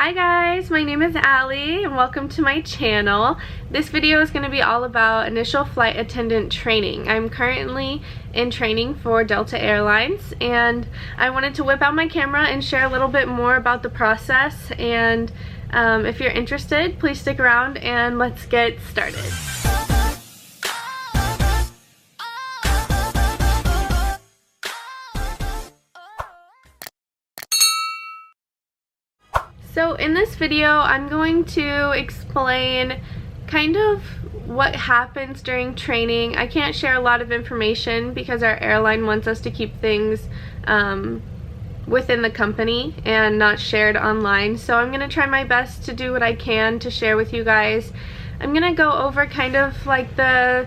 Hi guys, my name is Allie and welcome to my channel. This video is going to be all about initial flight attendant training. I'm currently in training for Delta Airlines and I wanted to whip out my camera and share a little bit more about the process, and if you're interested, please stick around and let's get started. So in this video, I'm going to explain kind of what happens during training. I can't share a lot of information because our airline wants us to keep things within the company and not shared online. So I'm going to try my best to do what I can to share with you guys. I'm going to go over kind of like the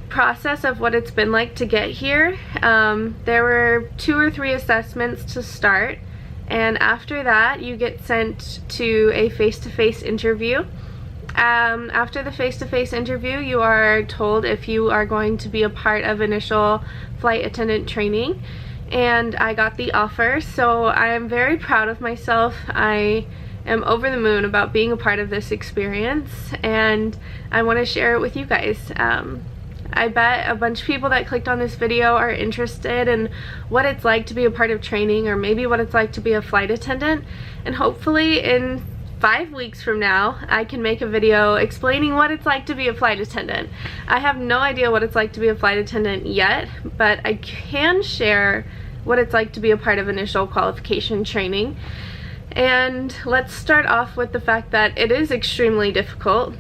process of what it's been like to get here. There were 2 or 3 assessments to start. And after that, you get sent to a face-to-face interview. After the face-to-face interview, you are told if you are going to be a part of initial flight attendant training. And I got the offer, so I am very proud of myself. I am over the moon about being a part of this experience, and I want to share it with you guys. I bet a bunch of people that clicked on this video are interested in what it's like to be a part of training, or maybe what it's like to be a flight attendant, and hopefully in 5 weeks from now I can make a video explaining what it's like to be a flight attendant. I have no idea what it's like to be a flight attendant yet, but I can share what it's like to be a part of initial qualification training. And let's start off with the fact that it is extremely difficult.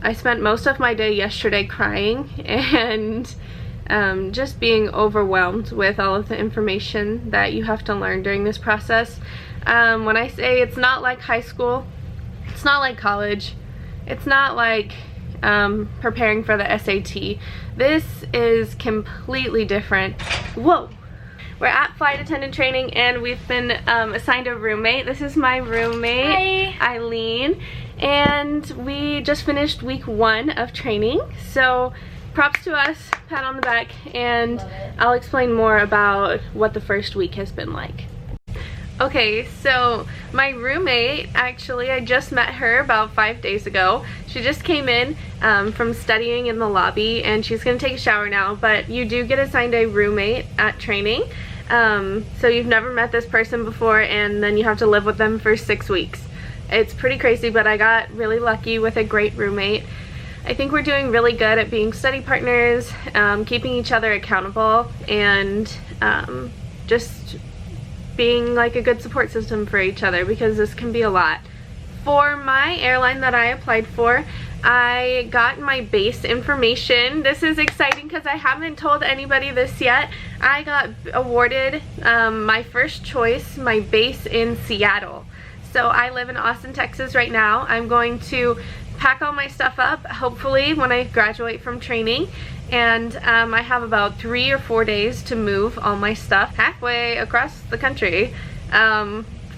I spent most of my day yesterday crying and just being overwhelmed with all of the information that you have to learn during this process. When I say it's not like high school, it's not like college, it's not like preparing for the SAT. This is completely different. Whoa! We're at flight attendant training and we've been assigned a roommate. This is my roommate, hi. Eileen, and we just finished week 1 of training. So props to us, pat on the back, and I'll explain more about what the first week has been like. Okay, so my roommate, actually, I just met her about 5 days ago. She just came in from studying in the lobby and she's gonna take a shower now, but you do get assigned a roommate at training. So you've never met this person before and then you have to live with them for 6 weeks. It's pretty crazy, but I got really lucky with a great roommate. I think we're doing really good at being study partners, keeping each other accountable, and just being like a good support system for each other, because this can be a lot. For my airline that I applied for, I got my base information. This is exciting because I haven't told anybody this yet. I got awarded my first choice, my base in Seattle. So I live in Austin, Texas right now. I'm going to pack all my stuff up, hopefully, when I graduate from training. And I have about 3 or 4 days to move all my stuff halfway across the country.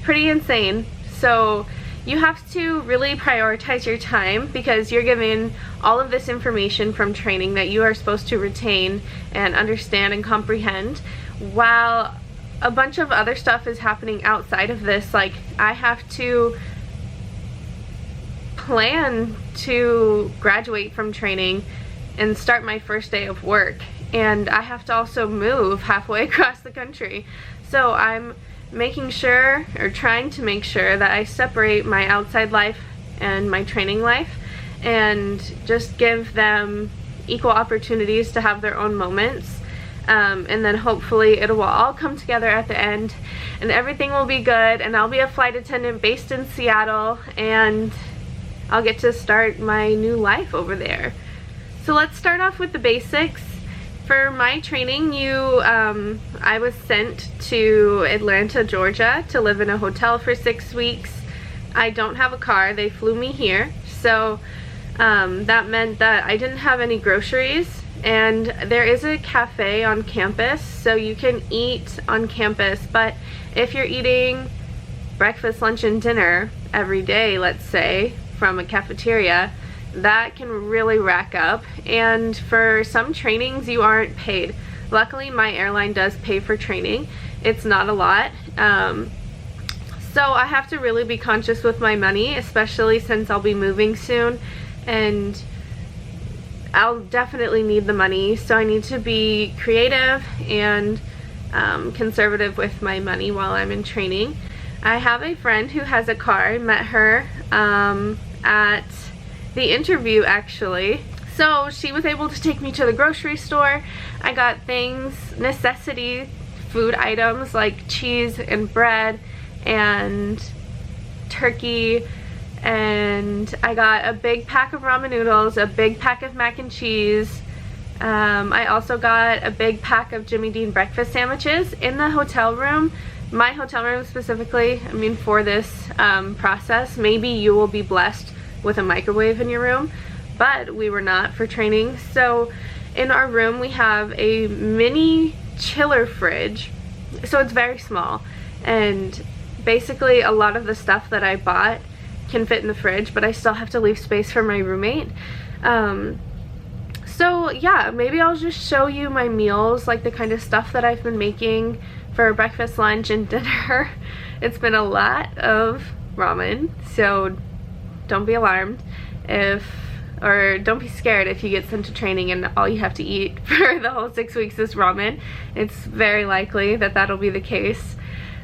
Pretty insane. So you have to really prioritize your time because you're given all of this information from training that you are supposed to retain and understand and comprehend, while a bunch of other stuff is happening outside of this. Like, I have to plan to graduate from training and start my first day of work, and I have to also move halfway across the country. So I'm making sure, or trying to make sure, that I separate my outside life and my training life and just give them equal opportunities to have their own moments. And then hopefully it will all come together at the end and everything will be good, and I'll be a flight attendant based in Seattle and I'll get to start my new life over there. So let's start off with the basics. For my training, I was sent to Atlanta, Georgia to live in a hotel for 6 weeks. I don't have a car, they flew me here. So that meant that I didn't have any groceries, and there is a cafe on campus, so you can eat on campus, but if you're eating breakfast, lunch, and dinner every day, let's say, from a cafeteria, that can really rack up, and for some trainings you aren't paid. Luckily my airline does pay for training. It's not a lot. So I have to really be conscious with my money, especially since I'll be moving soon, and I'll definitely need the money. So I need to be creative and conservative with my money while I'm in training. I have a friend who has a car. I met her at the interview actually. So she was able to take me to the grocery store. I got things, necessity food items like cheese and bread and turkey, and I got a big pack of ramen noodles, a big pack of mac and cheese. I also got a big pack of Jimmy Dean breakfast sandwiches. In the hotel room, my hotel room specifically, I mean for this process, maybe you will be blessed with a microwave in your room, but we were not for training. So in our room we have a mini chiller fridge, so it's very small, and basically a lot of the stuff that I bought can fit in the fridge, but I still have to leave space for my roommate. So yeah, maybe I'll just show you my meals, like the kind of stuff that I've been making for breakfast, lunch, and dinner. It's been a lot of ramen, so don't be alarmed or don't be scared if you get sent to training and all you have to eat for the whole 6 weeks is ramen. It's very likely that that'll be the case,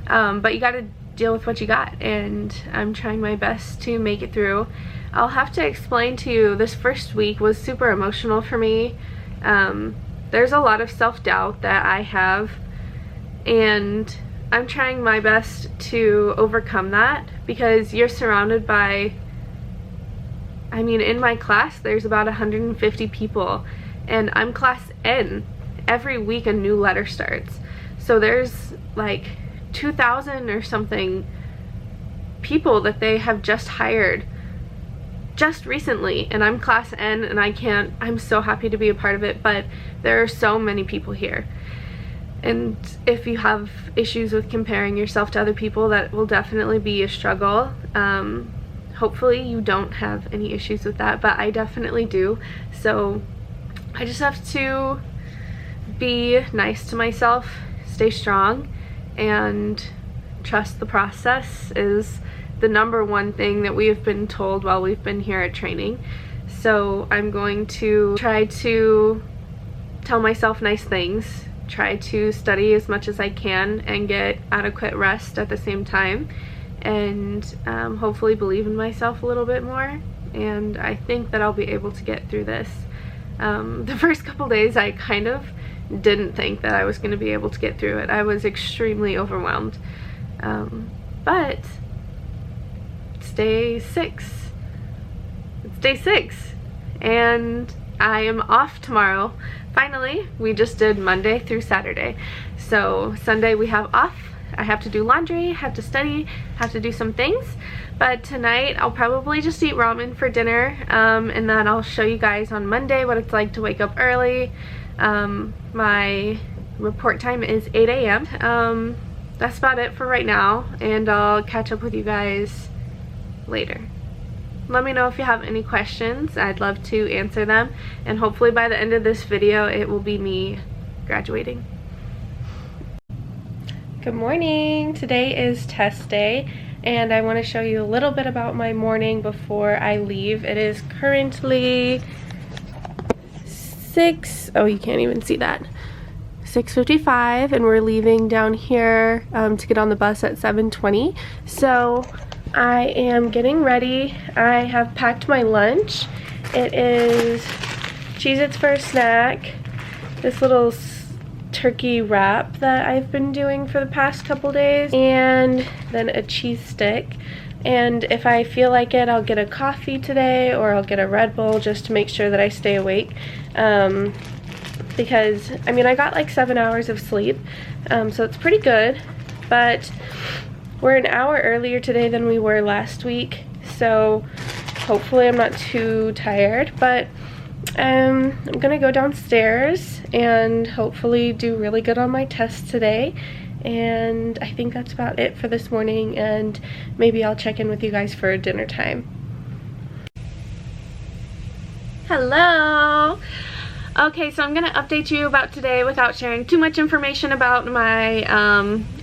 but you gotta deal with what you got, and I'm trying my best to make it through. I'll have to explain to you, this first week was super emotional for me. There's a lot of self-doubt that I have, and I'm trying my best to overcome that, because you're surrounded by, I mean, in my class there's about 150 people, and I'm class N. Every week a new letter starts, so there's like 2,000 or something people that they have just hired just recently, and I'm class N, and I'm so happy to be a part of it, but there are so many people here. And if you have issues with comparing yourself to other people, that will definitely be a struggle. Hopefully you don't have any issues with that, but I definitely do. So I just have to be nice to myself, stay strong, and trust the process is the #1 thing that we have been told while we've been here at training. So I'm going to try to tell myself nice things, try to study as much as I can and get adequate rest at the same time, and hopefully believe in myself a little bit more, and I think that I'll be able to get through this. The first couple days I kind of didn't think that I was going to be able to get through it. I was extremely overwhelmed, but it's day 6. It's day 6 and I am off tomorrow. Finally, we just did Monday through Saturday, so Sunday we have off. I have to do laundry, have to study, have to do some things, but tonight I'll probably just eat ramen for dinner, and then I'll show you guys on Monday what it's like to wake up early. My report time is 8 a.m. That's about it for right now, and I'll catch up with you guys later. Let me know if you have any questions. I'd love to answer them, and hopefully by the end of this video it will be me graduating. Good morning. Today is test day, and I want to show you a little bit about my morning before I leave. It is currently 6:55, and we're leaving down here to get on the bus at 7:20. So I am getting ready. I have packed my lunch. It is Cheez-Its for a snack, this little turkey wrap that I've been doing for the past couple days, and then a cheese stick. And if I feel like it, I'll get a coffee today, or I'll get a Red Bull just to make sure that I stay awake. Because, I mean, I got like 7 hours of sleep, so it's pretty good, but we're an hour earlier today than we were last week, so hopefully I'm not too tired. But I'm gonna go downstairs and hopefully do really good on my test today, and I think that's about it for this morning, and maybe I'll check in with you guys for dinner time. Hello! Okay, so I'm gonna update you about today without sharing too much information about my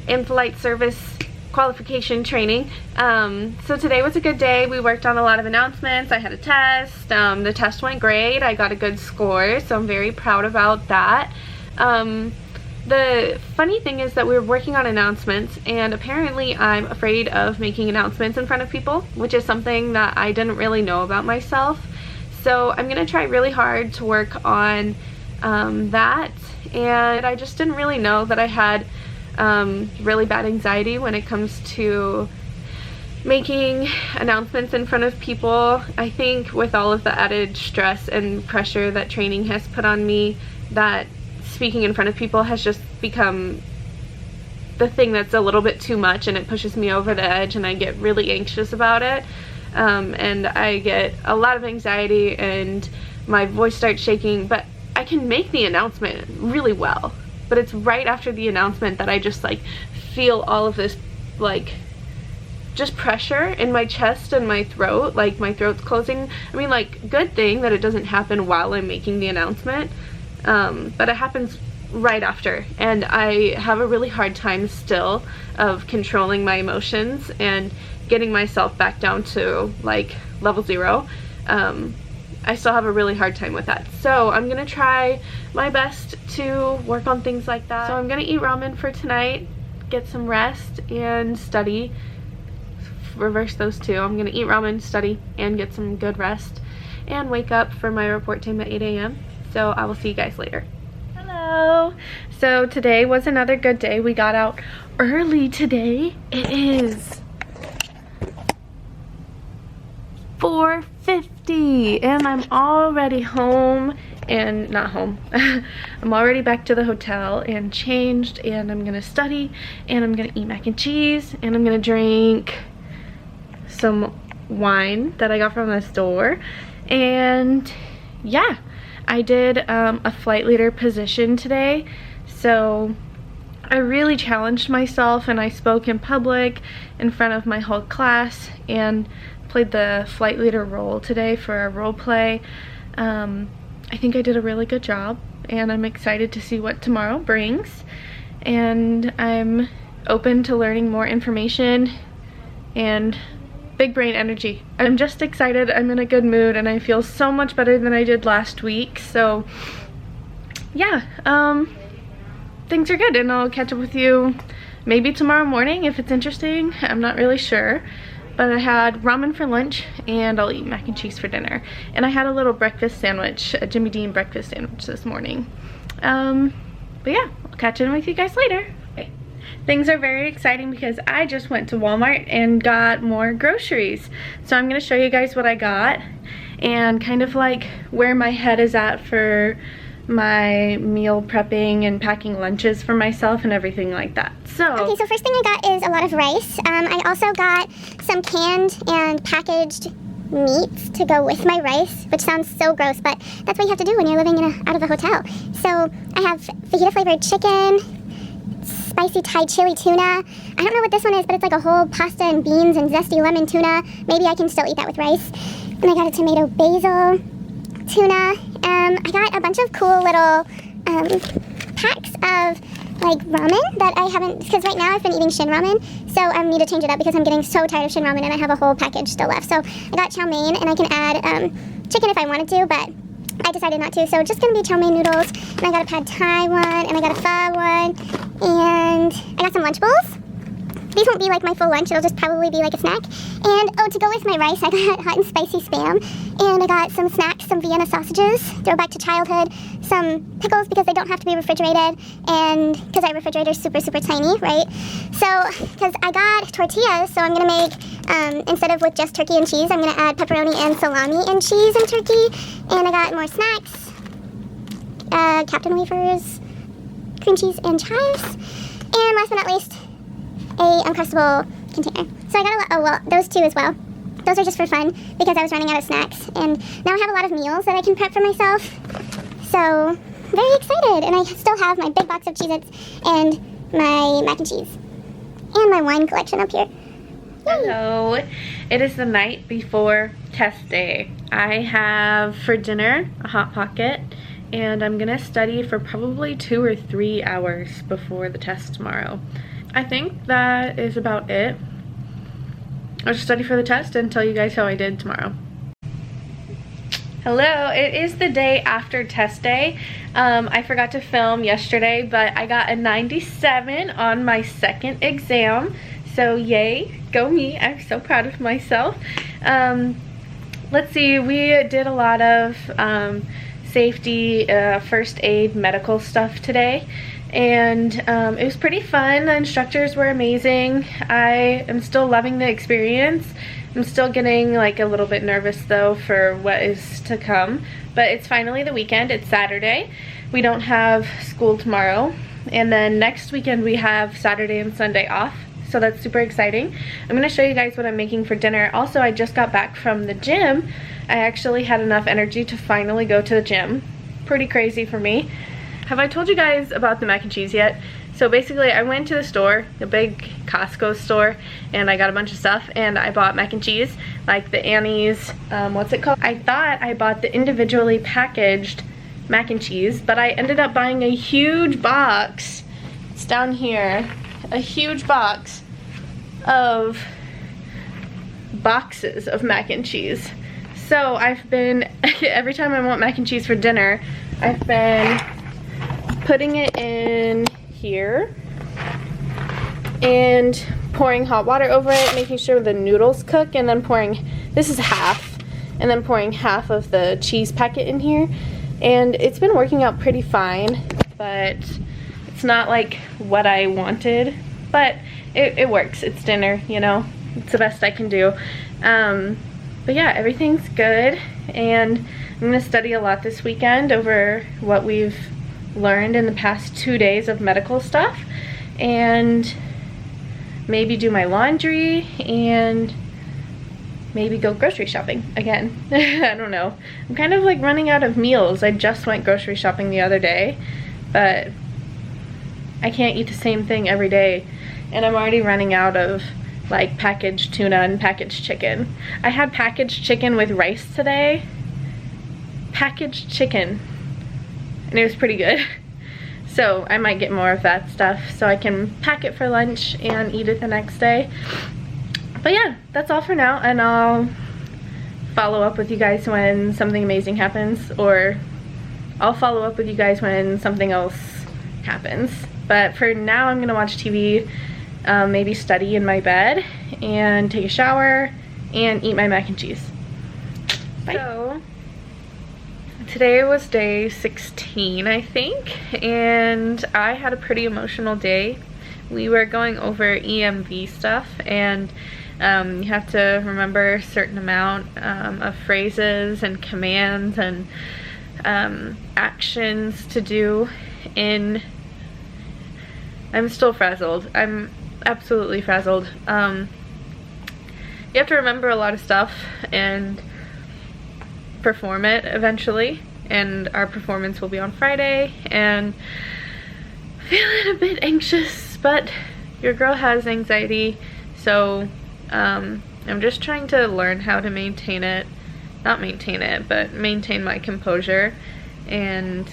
in-flight service qualification training. So today was a good day. We worked on a lot of announcements. I had a test. The test went great. I got a good score, so I'm very proud about that. The funny thing is that we were working on announcements, and apparently I'm afraid of making announcements in front of people, which is something that I didn't really know about myself. So I'm gonna try really hard to work on that, and I just didn't really know that I had really bad anxiety when it comes to making announcements in front of people. I think with all of the added stress and pressure that training has put on me, that speaking in front of people has just become the thing that's a little bit too much, and it pushes me over the edge and I get really anxious about it. And I get a lot of anxiety and my voice starts shaking, but I can make the announcement really well. But it's right after the announcement that I just like feel all of this like just pressure in my chest and my throat, like my throat's closing. I mean, like, good thing that it doesn't happen while I'm making the announcement. But it happens right after, and I have a really hard time still of controlling my emotions and getting myself back down to like level 0. I still have a really hard time with that, so I'm gonna try my best to work on things like that. So I'm gonna eat ramen for tonight, get some rest, and study. Reverse those two. I'm gonna eat ramen, study, and get some good rest, and wake up for my report time at 8 a.m. So I will see you guys later. Hello. So today was another good day. We got out early today. It is 4:50 and I'm already home, and not home. I'm already back to the hotel and changed, and I'm gonna study, and I'm gonna eat mac and cheese, and I'm gonna drink some wine that I got from the store. And yeah, I did a flight leader position today, so I really challenged myself, and I spoke in public in front of my whole class and played the flight leader role today for a role play. I think I did a really good job, and I'm excited to see what tomorrow brings, and I'm open to learning more information and big brain energy. I'm just excited. I'm in a good mood, and I feel so much better than I did last week. So yeah, things are good, and I'll catch up with you maybe tomorrow morning if it's interesting. I'm not really sure, but I had ramen for lunch, and I'll eat mac and cheese for dinner. And I had a little breakfast sandwich, a Jimmy Dean breakfast sandwich this morning. But yeah, I'll catch in with you guys later. Okay. Things are very exciting because I just went to Walmart and got more groceries. So I'm going to show you guys what I got and kind of like where my head is at for my meal prepping and packing lunches for myself and everything like that. Okay, so first thing I got is a lot of rice. I also got some canned and packaged meats to go with my rice, which sounds so gross, but that's what you have to do when you're living out of a hotel. So I have fajita flavored chicken, spicy Thai chili tuna. I don't know what this one is, but it's like a whole pasta and beans and zesty lemon tuna. Maybe I can still eat that with rice. And I got a tomato basil tuna. I got a bunch of cool little packs of like ramen that I haven't, because right now I've been eating Shin ramen, so I need to change it up because I'm getting so tired of Shin ramen, and I have a whole package still left. So I got chow mein, and I can add chicken if I wanted to, but I decided not to, so just gonna be chow mein noodles. And I got a pad thai one, and I got a pho one, and I got some lunch bowls. These won't be like my full lunch, it'll just probably be like a snack. And oh, to go with my rice, I got hot and spicy Spam, and I got some snacks, some Vienna sausages, throwback to childhood, some pickles because they don't have to be refrigerated, and because our refrigerator's super, super tiny, right? So, because I got tortillas, so I'm gonna make, instead of with just turkey and cheese, I'm gonna add pepperoni and salami and cheese and turkey. And I got more snacks, Captain Wafers, cream cheese and chives, and last but not least, a Uncrustable container. So I got a lot, oh well, those two as well. Those are just for fun because I was running out of snacks, and now I have a lot of meals that I can prep for myself. So very excited, and I still have my big box of Cheez-Its and my mac and cheese and my wine collection up here. Yay. Hello, it is the night before test day. I have for dinner a Hot Pocket, and I'm gonna study for probably 2 or 3 hours before the test tomorrow. I think that is about it. I'll just study for the test and tell you guys how I did tomorrow. Hello, it is the day after test day. I forgot to film yesterday, but I got a 97 on my second exam. So yay, go me. I'm so proud of myself. Let's see, we did a lot of safety, first aid, medical stuff today. And it was pretty fun. The instructors were amazing. I am still loving the experience. I'm still getting like a little bit nervous though for what is to come. But it's finally the weekend. It's Saturday. We don't have school tomorrow. And then next weekend we have Saturday and Sunday off. So that's super exciting. I'm going to show you guys what I'm making for dinner. Also, I just got back from the gym. I actually had enough energy to finally go to the gym. Pretty crazy for me. Have I told you guys about the mac and cheese yet? So basically I went to the store, the big Costco store, and I got a bunch of stuff and I bought mac and cheese, like the Annie's, what's it called? I thought I bought the individually packaged mac and cheese, but I ended up buying a huge box. It's down here. A huge box of boxes of mac and cheese. So I've been, every time I want mac and cheese for dinner, I've been putting it in here and pouring hot water over it, making sure the noodles cook, and then pouring, this is half, and then pouring half of the cheese packet in here. And it's been working out pretty fine, but it's not like what I wanted, but it works. It's dinner, you know, it's the best I can do. But yeah, everything's good, and I'm gonna study a lot this weekend over what we've learned in the past 2 days of medical stuff, and maybe do my laundry and maybe go grocery shopping again. I don't know. I'm kind of like running out of meals. I just went grocery shopping the other day, but I can't eat the same thing every day, and I'm already running out of like packaged tuna and packaged chicken. I had packaged chicken with rice today. Packaged chicken. And it was pretty good. So I might get more of that stuff so I can pack it for lunch and eat it the next day. But yeah, that's all for now, and I'll follow up with you guys when something amazing happens, or I'll follow up with you guys when something else happens. But for now, I'm gonna watch TV, maybe study in my bed, and take a shower, and eat my mac and cheese. Bye. So, today was day 16, I think, and I had a pretty emotional day. We were going over EMV stuff, and you have to remember a certain amount of phrases and commands and actions to do in... I'm still frazzled. I'm absolutely frazzled. You have to remember a lot of stuff and perform it eventually, and our performance will be on Friday, and feeling a bit anxious, but your girl has anxiety, so I'm just trying to learn how to maintain it, not maintain it, but maintain my composure, and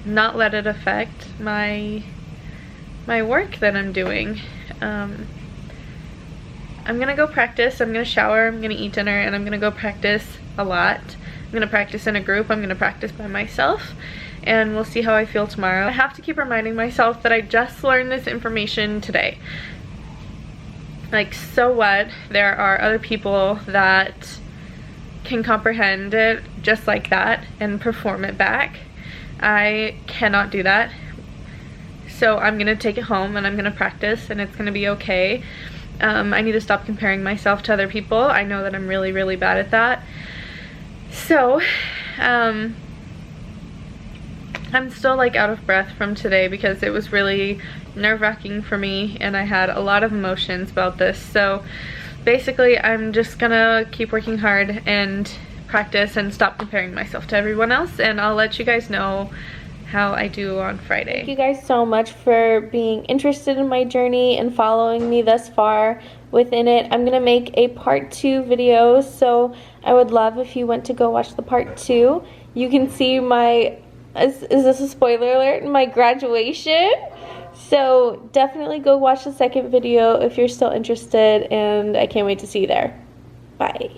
not let it affect my work that I'm doing. I'm gonna go practice, I'm gonna shower, I'm gonna eat dinner, and I'm gonna go practice a lot. I'm gonna practice in a group, I'm gonna practice by myself, and we'll see how I feel tomorrow. I have to keep reminding myself that I just learned this information today. Like, so what? There are other people that can comprehend it just like that and perform it back. I cannot do that. So I'm gonna take it home and I'm gonna practice, and it's gonna be okay. I need to stop comparing myself to other people. I know that I'm really, really bad at that. So, I'm still like out of breath from today because it was really nerve-wracking for me, and I had a lot of emotions about this. So basically I'm just gonna keep working hard and practice and stop comparing myself to everyone else, and I'll let you guys know how I do on Friday. Thank you guys so much for being interested in my journey and following me thus far within it. I'm gonna make a part 2 video, so I would love if you went to go watch the part 2. You can see my, is this a spoiler alert? My graduation. So definitely go watch the second video if you're still interested, and I can't wait to see you there. Bye.